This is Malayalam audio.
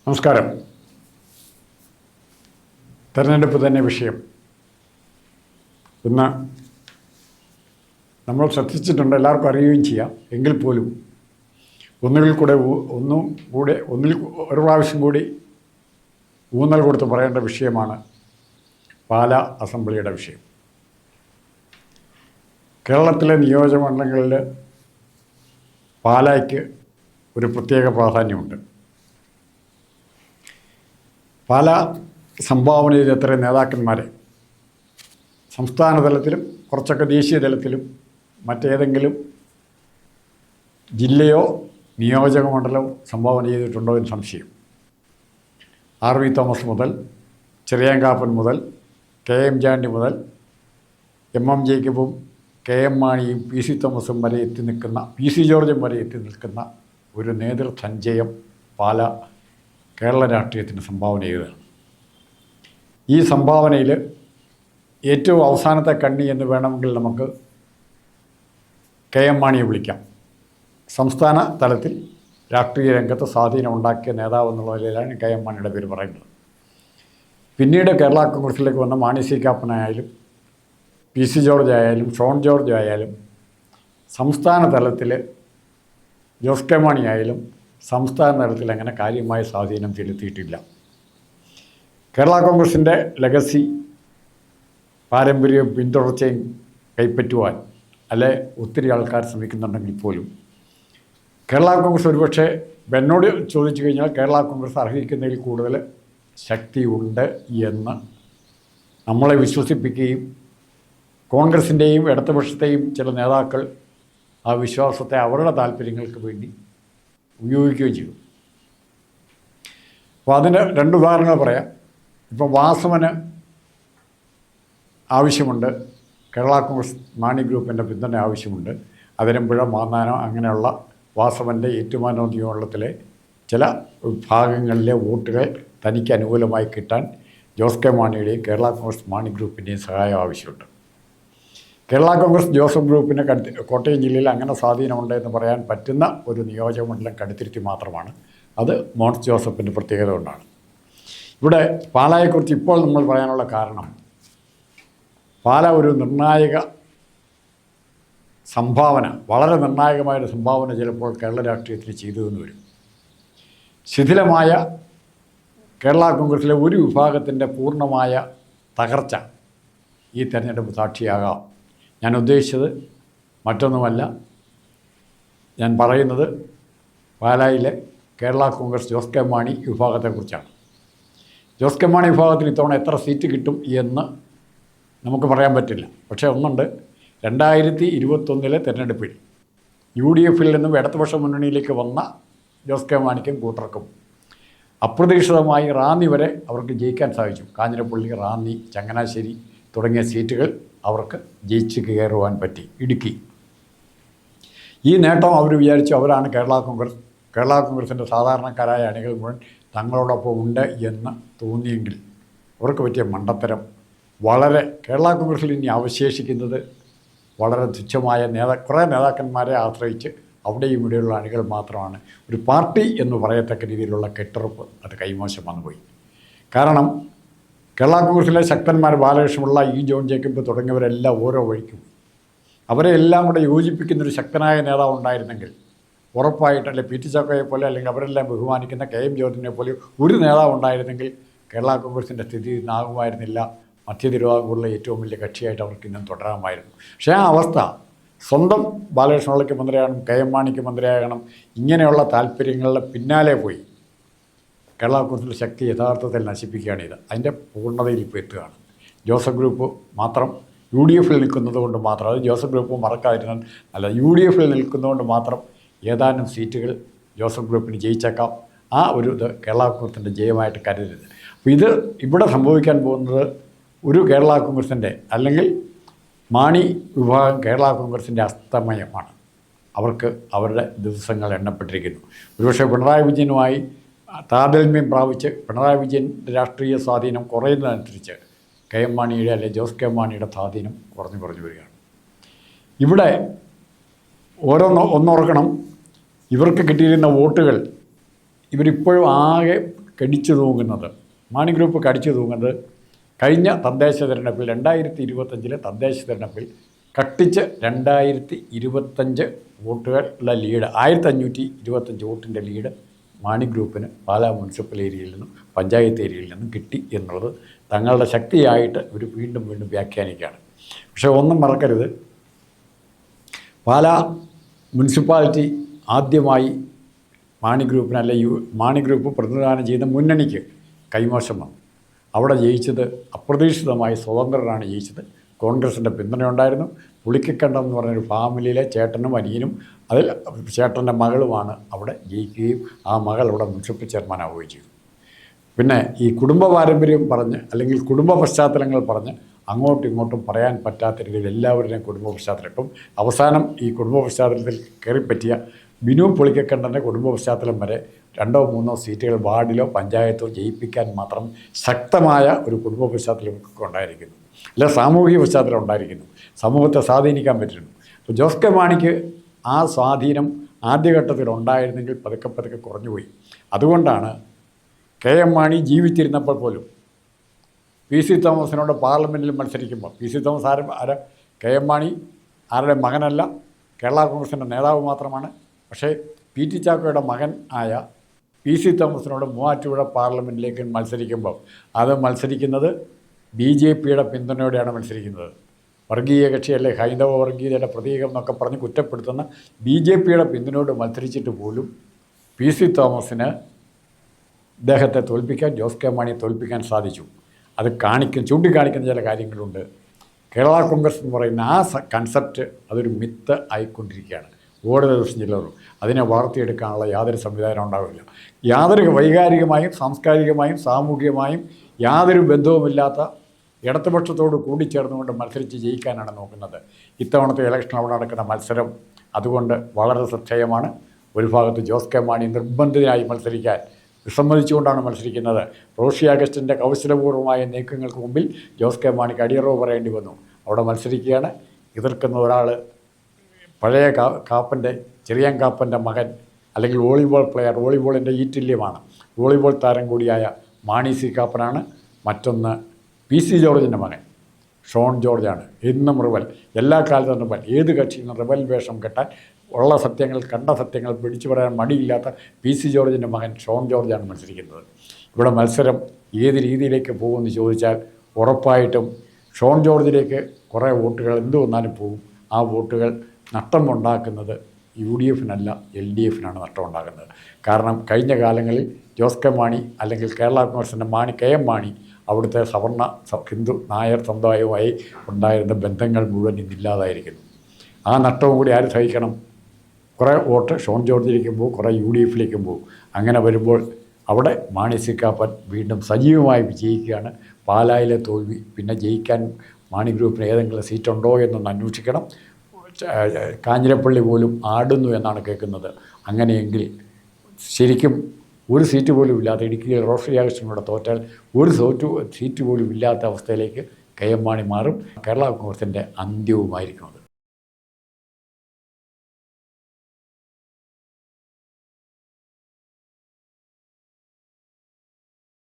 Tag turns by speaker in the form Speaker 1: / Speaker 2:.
Speaker 1: നമസ്കാരം. തെരഞ്ഞെടുപ്പ് തന്നെ വിഷയം. ഇന്ന് നമ്മൾ ശ്രദ്ധിച്ചിട്ടുണ്ട്, എല്ലാവർക്കും അറിയുകയും ചെയ്യാം. എങ്കിൽ പോലും ഒന്നുകിൽ കൂടെ ഒരു പ്രാവശ്യം കൂടി ഊന്നൽ കൊടുത്ത് പറയേണ്ട വിഷയമാണ് പാലാ അസംബ്ലിയുടെ വിഷയം. കേരളത്തിലെ നിയോജകമണ്ഡലങ്ങളിൽ പാലായ്ക്ക് ഒരു പ്രത്യേക പ്രാധാന്യമുണ്ട്. പാലാ സംഭാവന ചെയ്ത എത്രയും നേതാക്കന്മാരെ സംസ്ഥാന തലത്തിലും കുറച്ചൊക്കെ ദേശീയ തലത്തിലും മറ്റേതെങ്കിലും ജില്ലയോ നിയോജക മണ്ഡലമോ സംഭാവന ചെയ്തിട്ടുണ്ടോ എന്ന് സംശയം. ആർ.വി. തോമസ് മുതൽ ചെറിയാങ്കാപ്പൻ മുതൽ കെ.എം. ചാണ്ടി മുതൽ എം.എം. ജേക്കബും കെ.എം. മാണിയും പി.സി. തോമസും വരെ എത്തി നിൽക്കുന്ന, പി.സി. ജോർജും വരെ എത്തി നിൽക്കുന്ന ഒരു നേതൃസഞ്ചയം പാലാ കേരള രാഷ്ട്രീയത്തിന് സംഭാവന ചെയ്തതാണ്. ഈ സംഭാവനയിൽ ഏറ്റവും അവസാനത്തെ കണ്ണി എന്ന് വേണമെങ്കിൽ നമുക്ക് കെ.എം. മാണിയെ വിളിക്കാം. സംസ്ഥാന തലത്തിൽ രാഷ്ട്രീയ രംഗത്ത് സ്വാധീനം ഉണ്ടാക്കിയ നേതാവ് എന്നുള്ള നിലയിലാണ് കെ.എം. മാണിയുടെ പേര് പറയുന്നത്. പിന്നീട് കേരള കോൺഗ്രസിലേക്ക് വന്ന മാണി സി കാപ്പനായാലും പി.സി. ജോർജ് ആയാലും ഷോൺ ജോർജ് ആയാലും സംസ്ഥാന തലത്തിൽ ജോസ് കെ മാണി ആയാലും സംസ്ഥാന തലത്തിൽ അങ്ങനെ കാര്യമായ സ്വാധീനം ചെലുത്തിയിട്ടില്ല. കേരള കോൺഗ്രസിൻ്റെ ലെഗസി, പാരമ്പര്യവും പിന്തുടർച്ചയും കൈപ്പറ്റുവാൻ ഒത്തിരി ആൾക്കാർ ശ്രമിക്കുന്നുണ്ടെങ്കിൽ പോലും കേരള കോൺഗ്രസ് ഒരുപക്ഷെ എന്നോട് ചോദിച്ചു കഴിഞ്ഞാൽ കേരള കോൺഗ്രസ് അർഹിക്കുന്നതിൽ കൂടുതൽ ശക്തിയുണ്ട് എന്ന് നമ്മളെ വിശ്വസിപ്പിക്കുകയും കോൺഗ്രസിൻ്റെയും ഇടതുപക്ഷത്തെയും ചില നേതാക്കൾ ആ വിശ്വാസത്തെ അവരുടെ താല്പര്യങ്ങൾക്ക് വേണ്ടി ഉപയോഗിക്കുകയും ചെയ്തു. അപ്പോൾ അതിന് രണ്ട് ഉദാഹരണങ്ങൾ പറയാം. ഇപ്പോൾ വാസവന് ആവശ്യമുണ്ട്, കേരള കോൺഗ്രസ് മാണി ഗ്രൂപ്പിൻ്റെ പിന്തുണ ആവശ്യമുണ്ട്. അതിരമ്പുഴ, മാന്നാനം അങ്ങനെയുള്ള വാസവൻ്റെ ഏറ്റുമാനൂർ നിയമമണ്ഡലത്തിലെ ചില ഭാഗങ്ങളിലെ വോട്ടുകൾ തനിക്ക് അനുകൂലമായി കിട്ടാൻ ജോസ് കെ മാണിയുടെയും കേരള കോൺഗ്രസ് മാണി ഗ്രൂപ്പിൻ്റെയും സഹായം ആവശ്യമുണ്ട്. കേരള കോൺഗ്രസ് ജോസഫ് ഗ്രൂപ്പിന് കോട്ടയം ജില്ലയിൽ അങ്ങനെ സ്വാധീനമുണ്ട് എന്ന് പറയാൻ പറ്റുന്ന ഒരു നിയോജകമണ്ഡലം കടുത്തിരുത്തി മാത്രമാണ്. അത് മോൻസ് ജോസഫിൻ്റെ പ്രത്യേകത കൊണ്ടാണ്. ഇവിടെ പാലായെക്കുറിച്ച് ഇപ്പോൾ നമ്മൾ പറയാനുള്ള കാരണം, പാലാ ഒരു നിർണായക സംഭാവന, വളരെ നിർണായകമായൊരു സംഭാവന ചിലപ്പോൾ കേരള രാഷ്ട്രീയത്തിൽ ചെയ്തു എന്ന് വരും. ശിഥിലമായ കേരള കോൺഗ്രസിലെ ഒരു വിഭാഗത്തിൻ്റെ പൂർണ്ണമായ തകർച്ച ഈ തെരഞ്ഞെടുപ്പ് സാക്ഷിയാകാം. ഞാൻ ഉദ്ദേശിച്ചത് മറ്റൊന്നുമല്ല, ഞാൻ പറയുന്നത് പാലായിലെ കേരള കോൺഗ്രസ് ജോസ് കെ മാണി വിഭാഗത്തെക്കുറിച്ചാണ്. ജോസ് കെ മാണി വിഭാഗത്തിൽ ഇത്തവണ എത്ര സീറ്റ് കിട്ടും എന്ന് നമുക്ക് പറയാൻ പറ്റില്ല. പക്ഷേ ഒന്നുണ്ട്, 2021 തെരഞ്ഞെടുപ്പിൽ UDF-ൽ നിന്നും ഇടതുപക്ഷ മുന്നണിയിലേക്ക് വന്ന ജോസ് കെ മാണിക്കും കൂട്ടർക്കും അപ്രതീക്ഷിതമായി റാന്നി വരെ അവർക്ക് ജയിക്കാൻ സാധിച്ചു. കാഞ്ഞിരപ്പള്ളി, റാന്നി, ചങ്ങനാശ്ശേരി തുടങ്ങിയ സീറ്റുകൾ അവർക്ക് ജയിച്ച് കയറുവാൻ പറ്റി. ഇടുക്കി. ഈ നേട്ടം അവർ വിചാരിച്ചു അവരാണ് കേരള കോൺഗ്രസിൻ്റെ സാധാരണക്കാരായ അണികൾ മുഴുവൻ തങ്ങളോടൊപ്പം ഉണ്ട് എന്ന് തോന്നിയെങ്കിൽ അവർക്ക് പറ്റിയ മണ്ടത്തരം. വളരെ കേരള കോൺഗ്രസിൽ ഇനി അവശേഷിക്കുന്നത് വളരെ തുച്ഛമായ കുറേ നേതാക്കന്മാരെ ആശ്രയിച്ച് അവിടെയും ഇവിടെയുള്ള അണികൾ മാത്രമാണ്. ഒരു പാർട്ടി എന്ന് പറയത്തക്ക രീതിയിലുള്ള കെട്ടുറപ്പ് അത് കൈമോശം വന്നുപോയി. കാരണം കേരള കോൺഗ്രസിലെ ശക്തന്മാർ ബാലകൃഷ്ണപിള്ള, ഇ. ജോൺ ജേക്കബ് തുടങ്ങിയവരെല്ലാം ഓരോ വഴിക്കും. അവരെ എല്ലാം കൂടെ യോജിപ്പിക്കുന്നൊരു ശക്തനായ നേതാവ് ഉണ്ടായിരുന്നെങ്കിൽ ഉറപ്പായിട്ട്, പി ടി ചാക്കോയെ പോലെ അല്ലെങ്കിൽ അവരെല്ലാം ബഹുമാനിക്കുന്ന കെ.എം. ജോർജിനെ പോലെ ഒരു നേതാവ് ഉണ്ടായിരുന്നെങ്കിൽ കേരള കോൺഗ്രസിൻ്റെ സ്ഥിതി ഇന്നാകുമായിരുന്നില്ല. മധ്യ തിരുവിതാംകൂറിലെ ഏറ്റവും വലിയ കക്ഷിയായിട്ട് അവർക്ക് ഇന്നും തുടരാമായിരുന്നു. പക്ഷേ ആ അവസ്ഥ സ്വന്തം ബാലകൃഷ്ണപിള്ളയ്ക്ക് മന്ത്രിയാകണം, കെ.എം. മാണിക്ക് മന്ത്രിയാകണം, ഇങ്ങനെയുള്ള താല്പര്യങ്ങളുടെ പിന്നാലെ പോയി കേരള കോൺഗ്രസിൻ്റെ ശക്തി യഥാർത്ഥത്തിൽ നശിപ്പിക്കുകയാണ് ഇത്. അതിൻ്റെ പൂർണ്ണതയിൽ ഇപ്പോൾ എത്തുകയാണ്. ജോസഫ് ഗ്രൂപ്പ് മാത്രം UDF-ൽ നിൽക്കുന്നത് കൊണ്ട് മാത്രം, അത് ജോസഫ് ഗ്രൂപ്പ് മറക്കാതിരുന്നാൽ അല്ല, UDF-ൽ നിൽക്കുന്നതുകൊണ്ട് മാത്രം ഏതാനും സീറ്റുകൾ ജോസഫ് ഗ്രൂപ്പിന് ജയിച്ചേക്കാം. ആ ഒരു ഇത് കേരള കോൺഗ്രസിൻ്റെ ജയമായിട്ട് കരുതരുത്. അപ്പോൾ ഇത് ഇവിടെ സംഭവിക്കാൻ പോകുന്നത് ഒരു കേരള കോൺഗ്രസിൻ്റെ അല്ലെങ്കിൽ മാണി വിഭാഗം കേരള കോൺഗ്രസിൻ്റെ അസ്തമയമാണ്. അവർക്ക് അവരുടെ ദിവസങ്ങൾ എണ്ണപ്പെട്ടിരിക്കുന്നു. ഒരുപക്ഷെ പിണറായി വിജയനുമായി താരതമ്യം പ്രാപിച്ച് പിണറായി വിജയൻ്റെ രാഷ്ട്രീയ സ്വാധീനം കുറയുന്നതനുസരിച്ച് കെ.എം. മാണിയുടെ അല്ലെങ്കിൽ ജോസ് കെ മാണിയുടെ സ്വാധീനം കുറഞ്ഞു വരികയാണ്. ഇവിടെ ഒന്നോർക്കണം, ഇവർക്ക് കിട്ടിയിരുന്ന വോട്ടുകൾ ഇവരിപ്പോഴും ആകെ കടിച്ചു തൂങ്ങുന്നത്, മാണി ഗ്രൂപ്പ് കടിച്ചു തൂങ്ങുന്നത് കഴിഞ്ഞ തദ്ദേശ തിരഞ്ഞെടുപ്പിൽ 2025 തദ്ദേശ തിരഞ്ഞെടുപ്പിൽ കട്ടിച്ച് 2025 വോട്ടുകളുടെ ലീഡ്, 1525 വോട്ടിൻ്റെ ലീഡ് മാണി ഗ്രൂപ്പിന് പാലാ മുനിസിപ്പൽ ഏരിയയിൽ നിന്നും പഞ്ചായത്ത് ഏരിയയിൽ നിന്നും കിട്ടി എന്നുള്ളത് തങ്ങളുടെ ശക്തിയായിട്ട് ഇവർ വീണ്ടും വീണ്ടും വ്യാഖ്യാനിക്കുകയാണ്. പക്ഷേ ഒന്നും മറക്കരുത്, പാലാ മുനിസിപ്പാലിറ്റി ആദ്യമായി മാണി ഗ്രൂപ്പിന് മാണി ഗ്രൂപ്പ് പ്രതിനിധാനം ചെയ്യുന്ന മുന്നണിക്ക് കൈമോശം വന്നു. അവിടെ ജയിച്ചത് അപ്രതീക്ഷിതമായി സ്വതന്ത്രരാണ് ജയിച്ചത്. കോൺഗ്രസിൻ്റെ പിന്തുണയുണ്ടായിരുന്നു. പുളിക്കക്കണ്ടം എന്ന് പറഞ്ഞൊരു ഫാമിലിയിലെ ചേട്ടനും അനിയനും അതിൽ ചേട്ടൻ്റെ മകളുമാണ് അവിടെ ജയിക്കുകയും ആ മകൾ അവിടെ മുനിസിപ്പൽ ചെയർമാനാവുകയും ചെയ്തു. പിന്നെ ഈ കുടുംബ പാരമ്പര്യം പറഞ്ഞ് അല്ലെങ്കിൽ കുടുംബ പശ്ചാത്തലങ്ങൾ പറഞ്ഞ് അങ്ങോട്ടും ഇങ്ങോട്ടും പറയാൻ പറ്റാത്ത രീതിയിൽ എല്ലാവരുടെയും കുടുംബ പശ്ചാത്തലം, ഇപ്പം അവസാനം ഈ കുടുംബ പശ്ചാത്തലത്തിൽ കയറിപ്പറ്റിയ ബിനു പുളിക്കക്കണ്ടൻ്റെ കുടുംബ പശ്ചാത്തലം വരെ 2-3 സീറ്റുകൾ വാർഡിലോ പഞ്ചായത്തോ ജയിപ്പിക്കാൻ മാത്രം ശക്തമായ ഒരു കുടുംബ പശ്ചാത്തലം ഉണ്ടായിരിക്കുന്നു, അല്ല സാമൂഹിക പശ്ചാത്തലം ഉണ്ടായിരിക്കുന്നു, സമൂഹത്തെ സ്വാധീനിക്കാൻ പറ്റുന്നു. അപ്പോൾ ജോസ് കെ മാണിക്ക് ആ സ്വാധീനം ആദ്യഘട്ടത്തിൽ ഉണ്ടായിരുന്നെങ്കിൽ പതുക്കെ പതുക്കെ കുറഞ്ഞുപോയി. അതുകൊണ്ടാണ് കെ എം മാണി ജീവിച്ചിരുന്നപ്പോൾ പോലും പി സി തോമസിനോട് പാർലമെൻറ്റിൽ മത്സരിക്കുമ്പോൾ, P C Thomas K M Mani ആരുടെ മകനല്ല, കേരള കോൺഗ്രസിൻ്റെ നേതാവ് മാത്രമാണ്. പക്ഷേ പി ടി ചാക്കോയുടെ മകൻ ആയ പി സി തോമസിനോട് മൂവാറ്റുപുഴ പാർലമെൻറ്റിലേക്ക് മത്സരിക്കുമ്പോൾ അത് മത്സരിക്കുന്നത് ബി ജെ പിയുടെ പിന്തുണയോടെയാണ് മത്സരിക്കുന്നത്. വർഗീയ കക്ഷിയല്ലേ, ഹൈന്ദവ വർഗീയതയുടെ പ്രതീകം എന്നൊക്കെ പറഞ്ഞ് കുറ്റപ്പെടുത്തുന്ന ബി ജെ പിയുടെ പിന്തുണയോട് മത്സരിച്ചിട്ട് പോലും പി സി തോമസിന് ഇദ്ദേഹത്തെ തോൽപ്പിക്കാൻ, ജോസ് കെ മാണിയെ തോൽപ്പിക്കാൻ സാധിച്ചു. അത് ചൂണ്ടിക്കാണിക്കുന്ന ചില കാര്യങ്ങളുണ്ട്. കേരള കോൺഗ്രസ് എന്ന് പറയുന്ന ആ കൺസെപ്റ്റ് അതൊരു മിത്ത് ആയിക്കൊണ്ടിരിക്കുകയാണ്. ഓരോ ദിവസം ചിലറും അതിനെ വളർത്തിയെടുക്കാനുള്ള യാതൊരു സംവിധാനം ഉണ്ടാവില്ല. യാതൊരു വൈകാരികമായും സാംസ്കാരികമായും സാമൂഹികമായും യാതൊരു ബന്ധവുമില്ലാത്ത ഇടതുപക്ഷത്തോട് കൂടിച്ചേർന്നുകൊണ്ട് മത്സരിച്ച് ജയിക്കാനാണ് നോക്കുന്നത്. ഇത്തവണത്തെ ഇലക്ഷൻ അവിടെ നടക്കുന്ന മത്സരം അതുകൊണ്ട് വളരെ ശ്രദ്ധേയമാണ്. ഒരു ഭാഗത്ത് ജോസ് കെ മാണി നിർബന്ധിതനായി മത്സരിക്കാൻ വിസമ്മതിച്ചുകൊണ്ടാണ് മത്സരിക്കുന്നത്. റോഷി അഗസ്റ്റിൻ്റെ കൗശലപൂർവമായ നീക്കങ്ങൾക്ക് മുമ്പിൽ ജോസ് കെ മാണിക്ക് അടിയറവ് പറയേണ്ടി വന്നു. അവിടെ മത്സരിക്കുകയാണ്. എതിർക്കുന്ന ഒരാൾ പഴയ ചെറിയാൻ കാപ്പൻ്റെ മകൻ, അല്ലെങ്കിൽ വോളിബോൾ പ്ലെയർ, വോളിബോളിൻ്റെ ഈറ്റില്യമാണ്, വോളിബോൾ താരം കൂടിയായ മാണി സി കാപ്പനാണ്. മറ്റൊന്ന് പി സി ജോർജിൻ്റെ മകൻ ഷോൺ ജോർജാണ്. എന്നും റിബൽ, എല്ലാ കാലത്തും റിബൽ, ഏത് കക്ഷിയിൽ നിന്നും റിബൽ വേഷം കെട്ടാൻ, ഉള്ള സത്യങ്ങൾ കണ്ട സത്യങ്ങൾ പിടിച്ചു പറയാൻ മടിയില്ലാത്ത പി സി ജോർജിൻ്റെ മകൻ ഷോൺ ജോർജാണ് മത്സരിക്കുന്നത്. ഇവിടെ മത്സരം ഏത് രീതിയിലേക്ക് പോകുമെന്ന് ചോദിച്ചാൽ ഉറപ്പായിട്ടും ഷോൺ ജോർജിലേക്ക് കുറേ വോട്ടുകൾ എന്തു വന്നാലും പോകും. ആ വോട്ടുകൾ നഷ്ടമുണ്ടാക്കുന്നത് യു ഡി എഫിനല്ല, എൽ ഡി എഫിനാണ് നഷ്ടമുണ്ടാക്കുന്നത്. കാരണം കഴിഞ്ഞ കാലങ്ങളിൽ ജോസ് കെ മാണി അല്ലെങ്കിൽ കേരള കോൺഗ്രസിൻ്റെ കെ എം മാണി അവിടുത്തെ സവർണ ഹിന്ദു നായർ സമുദായവുമായി ഉണ്ടായിരുന്ന ബന്ധങ്ങൾ മുഴുവൻ ഇന്നില്ലാതായിരിക്കുന്നു. ആ നഷ്ടവും കൂടി ആര് സഹിക്കണം? കുറേ വോട്ട് ഷോൺ ജോർജിലേക്കും പോകും, കുറേ യു ഡി എഫിലേക്കും പോകും. അങ്ങനെ വരുമ്പോൾ അവിടെ മാണി സി കാപ്പൻ വീണ്ടും സജീവമായി വിജയിക്കുകയാണ്. പാലായിലെ തോൽവി പിന്നെ ജയിക്കാൻ മാണി ഗ്രൂപ്പിന് ഏതെങ്കിലും സീറ്റുണ്ടോ എന്നൊന്ന് അന്വേഷിക്കണം. കാഞ്ഞിരപ്പള്ളി പോലും ആടുന്നു എന്നാണ് കേൾക്കുന്നത്. അങ്ങനെയെങ്കിൽ ശരിക്കും ഒരു സീറ്റ് പോലും ഇല്ലാത്ത ഇടുക്കിയിൽ റോഷി അഗസ്റ്റിനോട് തോറ്റാൽ ഒരു സീറ്റ് പോലും ഇല്ലാത്ത അവസ്ഥയിലേക്ക് കെ എം മാണി മാറും. കേരള കോൺഗ്രസിൻ്റെ അന്ത്യവുമായിരിക്കും അത്.